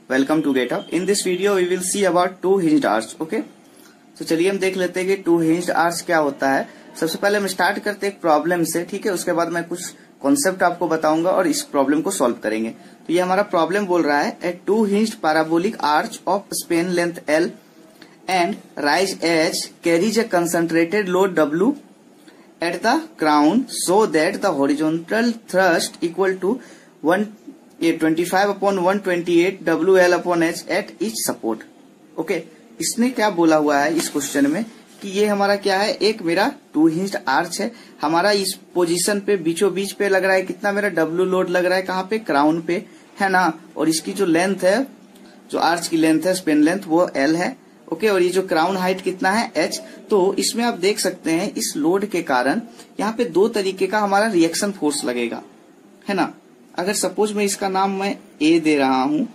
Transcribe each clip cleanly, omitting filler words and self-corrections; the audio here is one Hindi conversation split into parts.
welcome to GitHub. In this video we will see about two hinged arch. Okay, तो चलिए हम देख लेते हैं कि टू हिंज्ड आर्च क्या होता है। सबसे पहले हम स्टार्ट करते हैं एक प्रॉब्लम से, ठीक है। उसके बाद मैं कुछ कॉन्सेप्ट आपको बताऊंगा और इस प्रॉब्लम को सॉल्व करेंगे। तो ये हमारा प्रॉब्लम बोल रहा है a two hinged parabolic arch of span length L and rise H carries a concentrated load W at the crown so that the horizontal thrust equal to 25/128 WL upon H at each support. Okay, इसने क्या बोला हुआ है इस क्वेश्चन में कि ये हमारा क्या है, एक मेरा टू हिंज्ड आर्च है। हमारा इस पोजीशन पे बीचों बीच पे लग रहा है कितना मेरा W लोड लग रहा है, कहाँ पे, क्राउन पे, है ना। और इसकी जो लेंथ है, जो आर्च की लेंथ है, स्पेन लेंथ, वो L है। ओके, और ये जो क्राउन हाइट कितना है, H। तो इसमें आप देख सकते हैं इस लोड के कारण यहाँ पे दो तरीके का हमारा रिएक्शन फोर्स लगेगा, है ना। अगर सपोज मैं इसका नाम मैं A दे रहा हूं,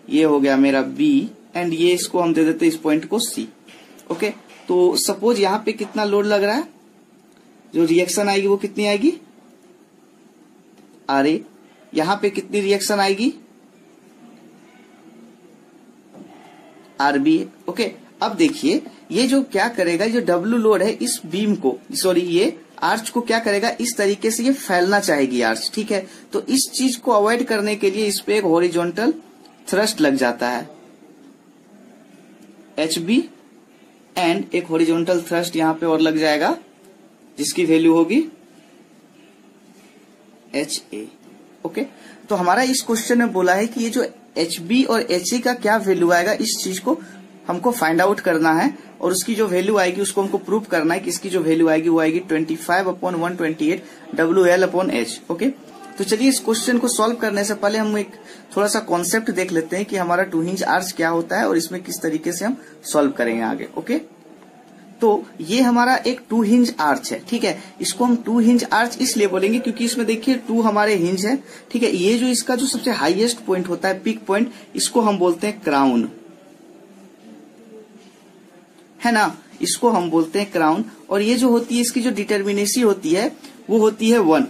ये हो गया मेरा B एंड ये इसको हम दे देते इस पॉइंट को C। ओके, तो सपोज यहाँ पे कितना लोड लग रहा है, जो रिएक्शन आएगी वो कितनी आएगी, RA। यहाँ पे कितनी रिएक्शन आएगी, RB। ओके, अब देखिए ये जो क्या करेगा, जो W लोड है इस बीम को, सॉरी ये आर्च को क्या करेगा, इस तरीके से ये फैलना चाहेगी आर्च, ठीक है। तो इस चीज को अवॉइड करने के लिए इस पे एक हॉरिजॉन्टल थ्रस्ट लग जाता है HB एंड एक हॉरिजॉन्टल थ्रस्ट यहाँ पे और लग जाएगा जिसकी वैल्यू होगी HA। ओके, तो हमारा इस क्वेश्चन में बोला है कि ये जो HB और HA का क्या वैल्यू आएगा, इस चीज को हमको फाइंड आउट करना है और उसकी जो वैल्यू आएगी उसको हमको प्रूव करना है कि इसकी जो वैल्यू आएगी वो आएगी 25/128 WL upon H। ओके, तो चलिए इस क्वेश्चन को सॉल्व करने से पहले हम एक थोड़ा सा कॉन्सेप्ट देख लेते हैं कि हमारा टू हिंज आर्च क्या होता है और इसमें किस तरीके से हम सॉल्व करेंगे आगे। ओके, तो ये हमारा एक टू हिंज आर्च है, ठीक है। इसको हम टू हिंज आर्च इसलिए बोलेंगे क्योंकि इसमें देखिए टू हमारे हिंज है, ठीक है। ये जो इसका जो सबसे हाईएस्ट पॉइंट होता है, पीक पॉइंट, इसको हम बोलते हैं क्राउन, है ना। इसको हम बोलते हैं क्राउन। और ये जो होती है इसकी जो डिटर्मिनेसी होती है वो होती है 1।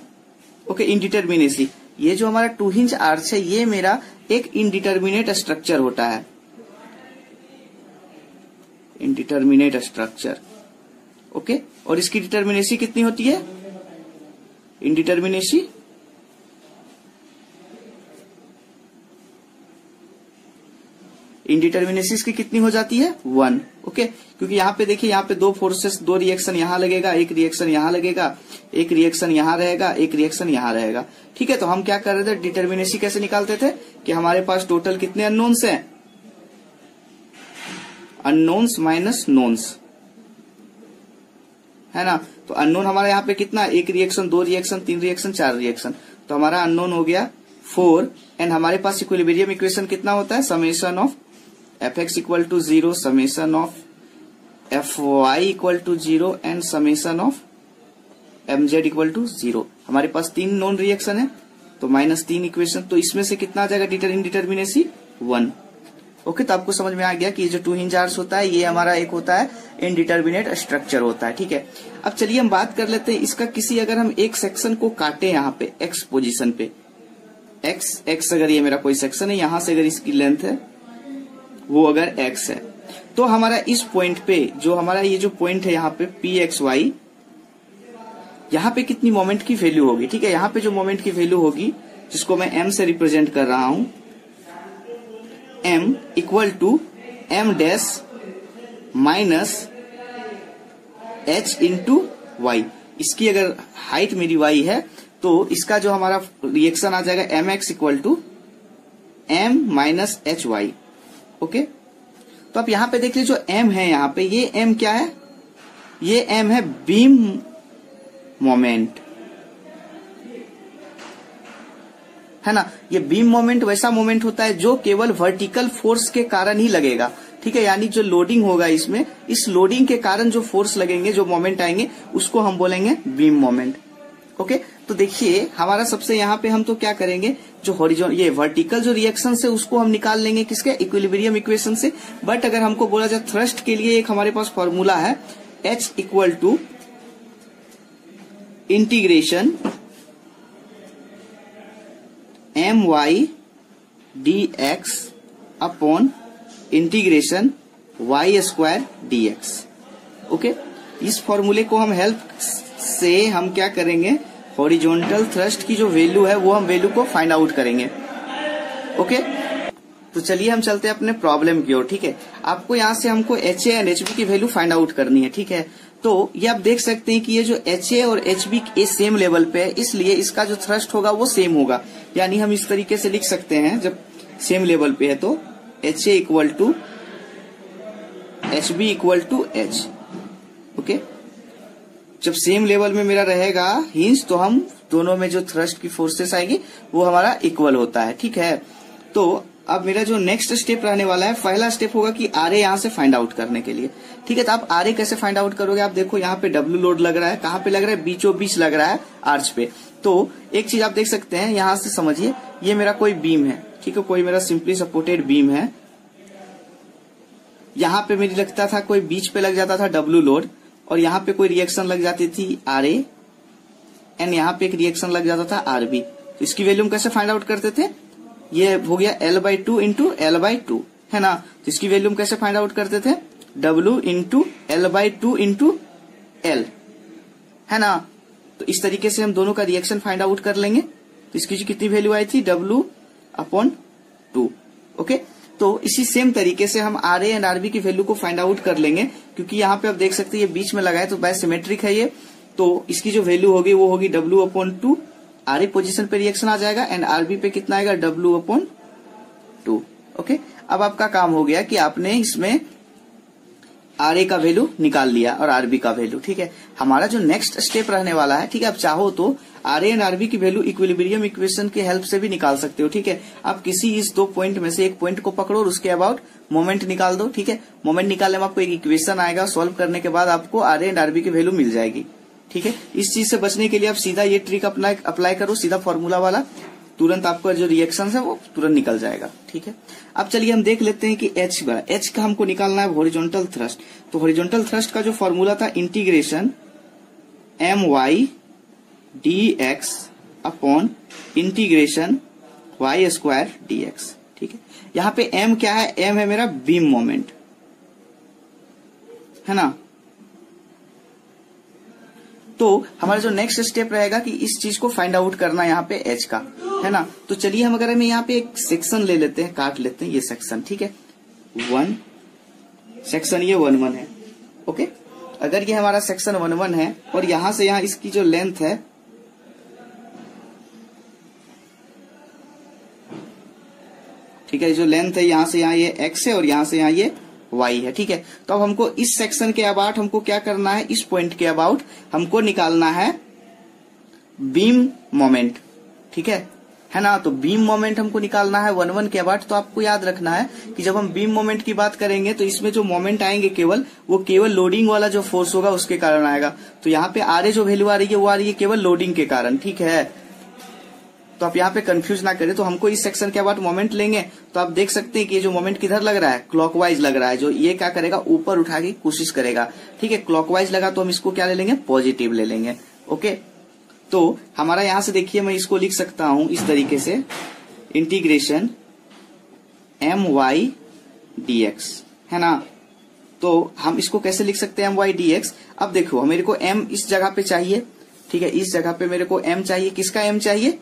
Okay, indeterminacy. ये जो हमारा टू हिंज आर्च है ये मेरा एक इनडिटर्मिनेट स्ट्रक्चर होता है, इनडिटर्मिनेट स्ट्रक्चर। ओके, और इसकी डिटर्मिनेसी कितनी होती है, इनडिटर्मिनेसी इसकी कितनी हो जाती है, 1। ओके, क्योंकि यहाँ पे देखिए, यहाँ पे दो फोर्सेस, दो रिएक्शन यहाँ लगेगा, एक रिएक्शन यहाँ लगेगा, एक रिएक्शन यहाँ रहेगा, एक रिएक्शन यहाँ रहेगा, ठीक है। तो हम क्या कर रहे थे, डिटर्मिनेसी कैसे निकालते थे कि हमारे पास टोटल कितने अननोन्स हैं, अननोन्स माइनस नोन्स, है ना। तो अननोन हमारे यहाँ पे कितना, एक रिएक्शन, दो रिएक्शन, तीन रिएक्शन, चार रिएक्शन। तो हमारा अननोन हो गया 4 एंड हमारे पास इक्विलिब्रियम इक्वेशन कितना होता है, summation of Fx equal to 0, summation of Fy equal to 0 and summation of Mz equal to 0। हमारे पास तीन नॉन रिएक्शन है तो -3 इक्वेशन। तो इसमें से कितना आ जाएगा, इनडिटर्मिनेसी 1। ओके, तो आपको समझ में आ गया कि ये जो टू हिंज आर्च होता है ये हमारा एक होता है इनडिटर्मिनेट स्ट्रक्चर होता है, ठीक है। अब चलिए हम बात कर लेते हैं इसका किसी, अगर हम एक सेक्शन को काटे यहाँ पे x पोजीशन पे, x अगर ये मेरा कोई सेक्शन है, यहां से अगर इसकी लेंथ है वो अगर x है, तो हमारा इस पॉइंट पे जो हमारा ये जो पॉइंट है यहाँ पे PXY, यहाँ पे कितनी मोमेंट की वैल्यू होगी, ठीक है। यहाँ पे जो मोमेंट की वैल्यू होगी जिसको मैं m से रिप्रेजेंट कर रहा हूं, m equal to m dash minus h into y। इसकी अगर हाइट मेरी y है तो इसका जो हमारा रिएक्शन आ जाएगा mx equal to m minus hy। Okay, तो आप यहाँ पे देख लीजिए जो m है यहाँ पे, ये m क्या है, ये m है बीम मोमेंट, है ना। ये बीम मोमेंट वैसा मोमेंट होता है जो केवल वर्टिकल फोर्स के कारण ही लगेगा, ठीक है। यानी जो लोडिंग होगा इसमें, इस लोडिंग के कारण जो फोर्स लगेंगे, जो मोमेंट आएंगे, उसको हम बोलेंगे बीम मोमेंट। ओके, तो देखिए हमारा सबसे यहाँ पे हम तो क्या करेंगे, जो हॉरिजॉन्टल, ये वर्टिकल जो रिएक्शन है उसको हम निकाल लेंगे किसके, इक्विलिब्रियम इक्वेशन से। बट अगर हमको बोला जाए थ्रस्ट के लिए, एक हमारे पास फॉर्मूला है H equal to integration my dx upon integration y square dx। Okay, इस फॉर्मूले को हम हेल्प से हम क्या करेंगे, हॉरिजॉन्टल थ्रस्ट की जो वैल्यू है वो हम वैल्यू को फाइंड आउट करेंगे। ओके, तो चलिए हम चलते हैं अपने प्रॉब्लम की ओर। ठीक है, आपको यहाँ से हमको HA एंड HB की वैल्यू फाइंड आउट करनी है। ठीक है, तो ये आप देख सकते हैं कि ये जो HA और HB ये सेम लेवल पे है, इसलिए इसका जो थ्रस्ट होगा वो सेम होगा। यानी हम इस तरीके से लिख सकते हैं, जब सेम लेवल पे है तो HA equal to HB equal to H। Okay, जब सेम लेवल में मेरा रहेगा हिंज, तो हम दोनों में जो थ्रस्ट की फोर्सेस आएगी वो हमारा इक्वल होता है। ठीक है, तो अब मेरा जो नेक्स्ट स्टेप रहने वाला है, पहला स्टेप होगा कि आरए यहां से फाइंड आउट करने के लिए। ठीक है, तो आप आरए कैसे फाइंड आउट करोगे, आप देखो यहाँ पे डब्ल्यू लोड लग रहा है, कहाँ पे लग रहा है, बीचों बीच लग रहा है आर्च पे। तो एक चीज आप देख सकते हैं, यहां से समझिए, ये मेरा कोई बीम है। ठीक है, कोई मेरा सिंपली सपोर्टेड बीम है। यहाँ पे मेरी लगता था कोई बीच पे लग जाता था डब्ल्यू लोड, और यहाँ पे कोई रिएक्शन लग जाती थी आरए, एंड यहाँ पे एक रिएक्शन लग जाता था आरबी। तो इसकी वैल्यू हम कैसे फाइंड आउट करते थे, ये हो गया L/2 इंटू L/2, है ना। तो इसकी वैल्यू हम कैसे फाइंड आउट करते थे, W into L/2 into L, है ना। तो इस तरीके से हम दोनों का रिएक्शन फाइंड आउट कर लेंगे। तो इसकी जो कितनी वैल्यू आई थी, W/2। ओके, तो इसी सेम तरीके से हम आरए एंड आरबी की वैल्यू को फाइंड आउट कर लेंगे, क्योंकि यहाँ पे आप देख सकते हैं ये बीच में लगा है तो बायसिमेट्रिक है ये। तो इसकी जो वैल्यू होगी वो होगी W/2, आरए पोजीशन पे रिएक्शन आ जाएगा, एंड आरबी पे कितना आएगा, W/2। ओके, अब आपका काम हो गया कि आपने इसमें आरए का वैल्यू निकाल लिया और आरबी का वैल्यू। ठीक है, हमारा जो नेक्स्ट स्टेप रहने वाला है, ठीक है, आप चाहो तो आरए एंड आरबी की वैल्यू इक्विलिब्रियम इक्वेशन की हेल्प से भी निकाल सकते हो। ठीक है, आप किसी इस दो पॉइंट में से एक पॉइंट को पकड़ो और उसके अबाउट मोमेंट निकाल दो। ठीक है, मोमेंट निकालने में आपको एक इक्वेशन आएगा, सॉल्व करने के बाद आपको आरए एंड आरबी की वैल्यू मिल जाएगी। ठीक है, इस चीज से बचने के लिए आप सीधा ये ट्रिक अप्लाई करो, सीधा फॉर्मूला वाला, तुरंत आपका जो रिएक्शन है वो तुरंत निकल जाएगा। ठीक है, अब चलिए हम देख लेते हैं कि H का हमको निकालना है हॉरिजॉन्टल थ्रस्ट। तो हॉरिजॉन्टल थ्रस्ट का जो फॉर्मूला था, integration My dx upon integration y square dx। ठीक है, यहाँ पे M क्या है, M है मेरा बीम मोमेंट, है ना। तो हमारा जो नेक्स्ट स्टेप रहेगा कि इस चीज को फाइंड आउट करना यहाँ पे H का, है ना। तो चलिए हम अगर यहाँ पे एक सेक्शन ले लेते हैं, काट लेते हैं ये सेक्शन। ठीक है, 1 सेक्शन ये 1-1 है। ओके, अगर ये हमारा सेक्शन 1-1 है और यहां से यहां इसकी जो लेंथ है, ठीक है, जो लेंथ है यहां से यहां ये x है और यहां से यहां ये y है। ठीक है, तो अब हमको इस सेक्शन के अबाउट हमको क्या करना है, इस पॉइंट के अबाउट हमको निकालना है बीम मोमेंट। ठीक है ना। तो बीम मोमेंट हमको निकालना है 1-1 के अबाउट। तो आपको याद रखना है कि जब हम बीम मोमेंट की बात करेंगे तो इसमें जो मोमेंट आएंगे वो केवल लोडिंग वाला जो फोर्स होगा उसके कारण आएगा। तो यहाँ पे आरए जो वैल्यू आ रही है वो आ रही है केवल लोडिंग के कारण। ठीक है, तो आप यहाँ पे कंफ्यूज ना करें। तो हमको इस सेक्शन के बाद मोमेंट लेंगे, तो आप देख सकते हैं कि ये जो मोमेंट किधर लग रहा है, क्लॉकवाइज लग रहा है। जो ये क्या करेगा, ऊपर उठा की कोशिश करेगा। ठीक है, क्लॉकवाइज लगा तो हम इसको क्या ले लेंगे, पॉजिटिव ले लेंगे। ओके, तो हमारा यहां से देखिए मैं इसको लिख सकता हूं इस तरीके से, इंटीग्रेशन My dx, है ना। तो हम इसको कैसे लिख सकते हैं My dx। अब देखो मेरे को m इस जगह पे चाहिए। ठीक है, इस जगह पे मेरे को m चाहिए। किसका m चाहिए,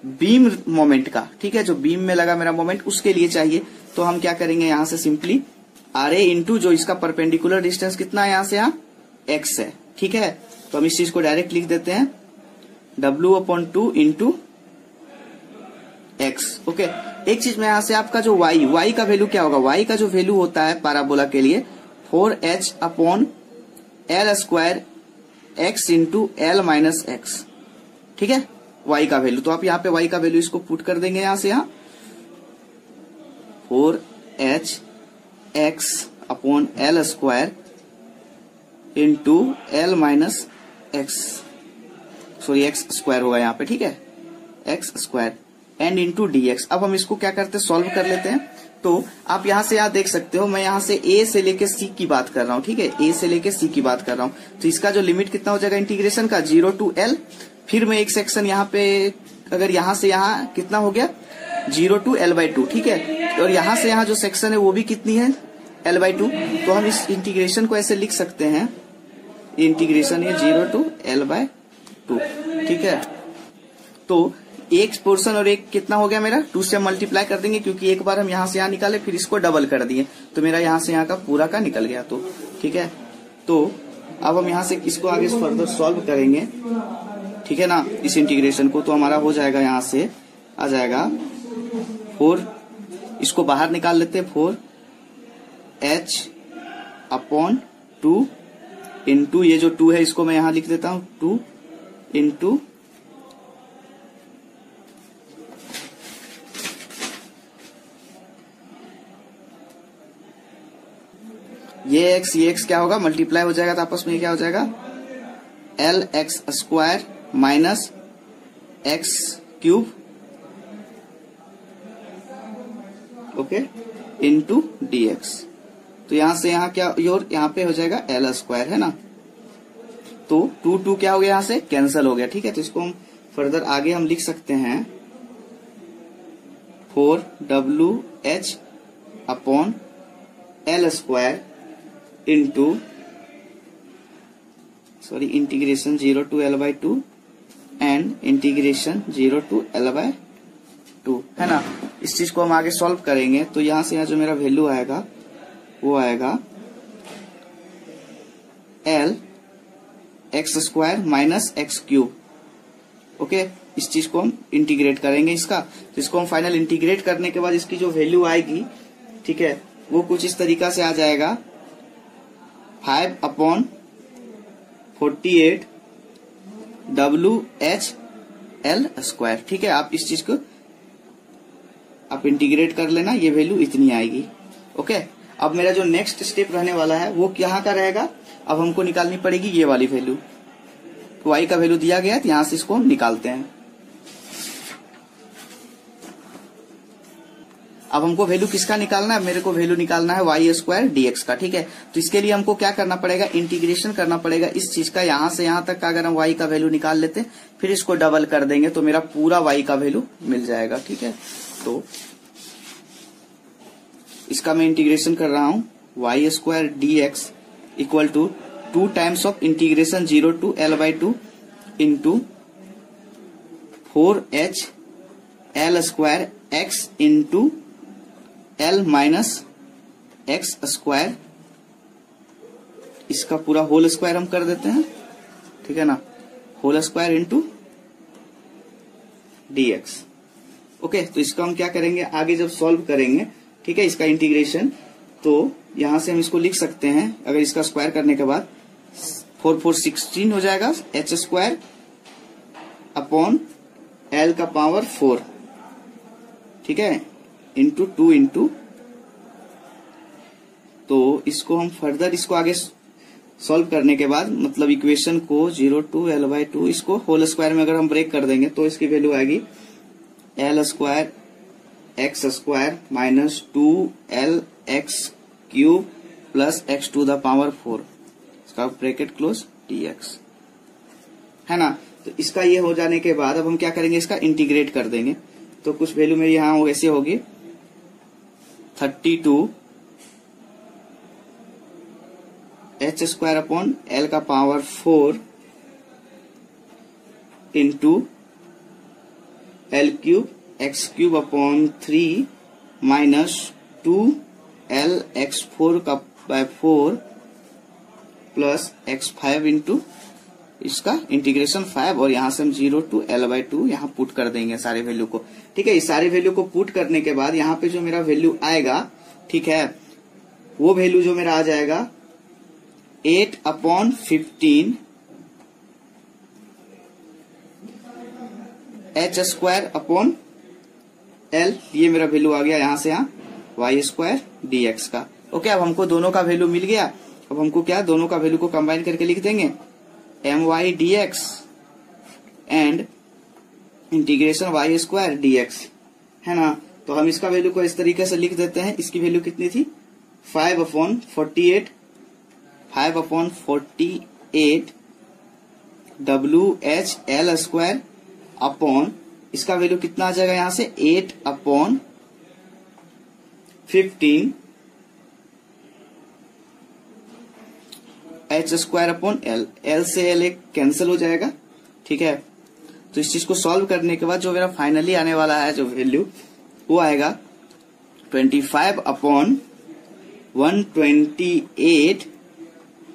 बीम मोमेंट का। ठीक है, जो बीम में लगा मेरा मोमेंट उसके लिए चाहिए। तो हम क्या करेंगे, यहां से सिंपली आरए इंटू जो इसका परपेंडिकुलर डिस्टेंस कितना है, यहां से यहां x है। ठीक है, तो हम इस चीज को डायरेक्ट लिख देते हैं W/2 इंटू x। ओके, एक चीज में यहां से आपका जो y का वैल्यू क्या होगा, y का जो वैल्यू होता है पैराबोला के लिए 4h/L square x into L minus x। ठीक है, y का वैल्यू। तो आप यहाँ पे y का वैल्यू इसको पुट कर देंगे यहां से, यहाँ 4hx/L square into L minus x, sorry x square होगा यहाँ पे। ठीक है, x square and into dx। अब हम इसको क्या करते हैं, सॉल्व कर लेते हैं। तो आप यहाँ से यहाँ देख सकते हो, मैं यहाँ से a से लेके c की बात कर रहा हूँ। ठीक है, a से लेके c की बात कर रहा हूँ। तो इसका जो लिमिट कितना हो जाएगा इंटीग्रेशन का, 0 to L। फिर मैं एक सेक्शन यहाँ पे, अगर यहाँ से यहाँ कितना हो गया, 0 to L/2। ठीक है, और यहाँ से यहाँ जो सेक्शन है वो भी कितनी है, L/2। तो हम इस इंटीग्रेशन को ऐसे लिख सकते हैं, इंटीग्रेशन है 0 to L/2, ठीक है। तो एक पोर्शन और एक कितना हो गया मेरा, 2 से मल्टीप्लाई कर देंगे, क्योंकि एक बार हम यहाँ से यहाँ निकाले फिर इसको डबल कर दिए, तो मेरा यहाँ से यहाँ का पूरा का निकल गया। तो ठीक है, तो अब हम यहाँ से इसको आगे फर्दर सॉल्व करेंगे, ठीक है ना, इस इंटीग्रेशन को। तो हमारा हो जाएगा, यहाँ से आ जाएगा 4, इसको बाहर निकाल लेते हैं, 4h/2 इंटू ये जो 2 है इसको मैं यहां लिख देता हूं, 2 इंटू ये x क्या होगा, मल्टीप्लाई हो जाएगा, तो आपस में क्या हो जाएगा, LX² minus x³ okay into dx। तो यहां से यहां क्या, यहाँ पे हो जाएगा L² है ना। तो 2 क्या हो गया, यहां से कैंसिल हो गया, ठीक है। तो इसको हम फर्दर आगे हम लिख सकते हैं 4WH/L² into integration 0 to L/2 and integration 0 to L/2 है ना। इस चीज को हम आगे सॉल्व करेंगे, तो यहां से यहाँ जो मेरा वैल्यू आएगा वो आएगा LX² माइनस x³। ओके, इस चीज को हम इंटीग्रेट करेंगे इसका। तो इसको हम फाइनल इंटीग्रेट करने के बाद इसकी जो वैल्यू आएगी, ठीक है, वो कुछ इस तरीका से आ जाएगा 5/48 WH/L²। ठीक है, आप इस चीज को आप इंटीग्रेट कर लेना, ये वैल्यू इतनी आएगी। ओके, अब मेरा जो नेक्स्ट स्टेप रहने वाला है वो यहाँ का रहेगा। अब हमको निकालनी पड़ेगी ये वाली वैल्यू। तो y का वैल्यू दिया गया है, तो यहां से इसको हम निकालते हैं। अब हमको वैल्यू किसका निकालना है, मेरे को वैल्यू निकालना है y² dx का, ठीक है। तो इसके लिए हमको क्या करना पड़ेगा, इंटीग्रेशन करना पड़ेगा इस चीज का। यहां से यहां तक का अगर हम y का वैल्यू निकाल लेते हैं, फिर इसको डबल कर देंगे, तो मेरा पूरा y का वैल्यू मिल जाएगा, ठीक है। तो इसका मैं इंटीग्रेशन कर रहा हूं, y² dx equal to 2 times of integration 0 to L/2 into 4h/L² x into L minus x², इसका पूरा होल स्क्वायर हम कर देते हैं, ठीक है ना, whole square into dx। Okay, तो इसका हम क्या करेंगे, आगे जब सॉल्व करेंगे, ठीक है, इसका इंटीग्रेशन, तो यहां से हम इसको लिख सकते हैं, अगर इसका स्क्वायर करने के बाद 4 4 16 हो जाएगा, h² अपॉन L का पावर 4, ठीक है, इंटू 2 इंटू। तो इसको हम फर्दर इसको आगे सॉल्व करने के बाद, मतलब इक्वेशन को 0 to L/2 इसको होल स्क्वायर में अगर हम ब्रेक कर देंगे, तो इसकी वैल्यू आएगी L² x² minus 2LX³ plus x⁴, इसका ब्रैकेट क्लोज dx, है ना। तो इसका ये हो जाने के बाद अब हम क्या करेंगे, इसका इंटीग्रेट कर देंगे। तो कुछ वैल्यू मेरी यहां ऐसे होगी 32 h² अपॉन L का power 4 into L³ x³ upon 3 minus 2LX4 का बाय 4 प्लस x5 इंटू इसका इंटीग्रेशन 5, और यहां से हम 0 to L/2 यहां पुट कर देंगे सारे वैल्यू को, ठीक है। इस सारे वैल्यू को पुट करने के बाद यहां पे जो मेरा वैल्यू आएगा, ठीक है, वो वैल्यू जो मेरा आ जाएगा 8/15 h² अपॉन L, ये मेरा वैल्यू आ गया यहां से यहां y² dx का। ओके, अब हमको दोनों का वैल्यू मिल गया। अब हमको क्या, दोनों का वैल्यू को कंबाइन करके लिख देंगे my dx and integration y² dx, है ना। तो हम इसका वैल्यू को इस तरीके से लिख देते हैं। इसकी वैल्यू कितनी थी, 5/48 WH/L² अपॉन इसका वैल्यू कितना आ जाएगा, यहां से 8/15 15 h square upon L, L से एल एक कैंसिल हो जाएगा, ठीक है। तो इस चीज को सॉल्व करने के बाद जो मेरा फाइनली आने वाला है जो वैल्यू वो आएगा 25 अपॉन 128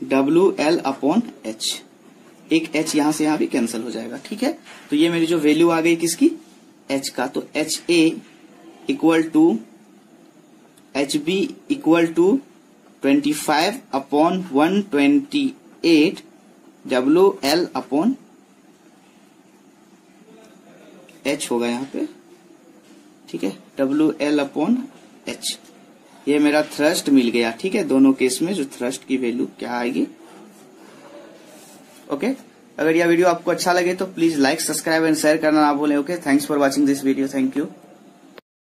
WL अपॉन H, एक H यहां से यहां भी कैंसिल हो जाएगा, ठीक है। तो ये मेरी जो वैल्यू आ गई किसकी, H का, तो HA equal to HB equal to 25 upon 128 WL upon H होगा यहाँ पे, ठीक है, WL अपॉन H। ये मेरा थ्रस्ट मिल गया, ठीक है। दोनों केस में जो थ्रस्ट की वैल्यू क्या आएगी, ओके। अगर यह वीडियो आपको अच्छा लगे तो please like, subscribe and share करना ना भूलें, okay. Thanks for watching this video, thank you.